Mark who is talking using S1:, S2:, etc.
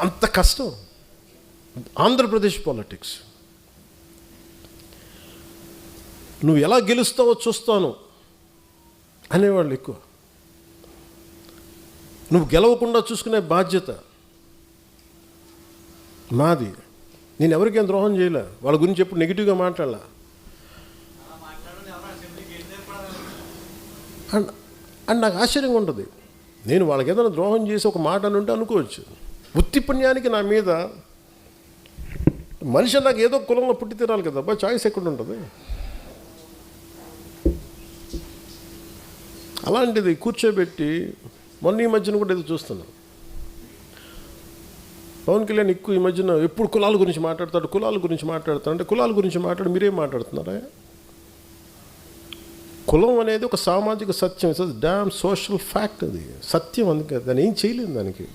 S1: అంత కష్టం ఆంధ్రప్రదేశ్ పాలిటిక్స్. నువ్వు ఎలా గెలుస్తావో చూస్తాను అనేవాళ్ళు ఎక్కువ. నువ్వు గెలవకుండా చూసుకునే బాధ్యత మాది. నేను ఎవరికేం ద్రోహం చేయలే, వాళ్ళ గురించి ఎప్పుడు నెగిటివ్గా మాట్లాడలా. అండ్ నాకు ఆశ్చర్యంగా ఉంటుంది, నేను వాళ్ళకి ఏదైనా ద్రోహం చేసి ఒక మాట అని ఉంటే అనుకోవచ్చు. ఉత్తి పుణ్యానికి నా మీద మనిషి నాకు ఏదో కులంలో పుట్టి తీరాలి కదా, అబ్బా చాయిస్ ఎక్కడ ఉంటుంది. అలాంటిది కూర్చోబెట్టి మొన్న ఈ మధ్యన కూడా ఏదో చూస్తున్నాను, పవన్ కళ్యాణ్ ఎక్కువ ఈ మధ్యన ఎప్పుడు కులాల గురించి మాట్లాడతాడు అంటే కులాల గురించి మాట్లాడి మీరేం మాట్లాడుతున్నారా? కులం అనేది ఒక సామాజిక సత్యం, ఇట్స్ డామ్ సోషల్ ఫ్యాక్ట్, అది సత్యం. అందుకే దాన్ని ఏం చేయలేదు దానికి.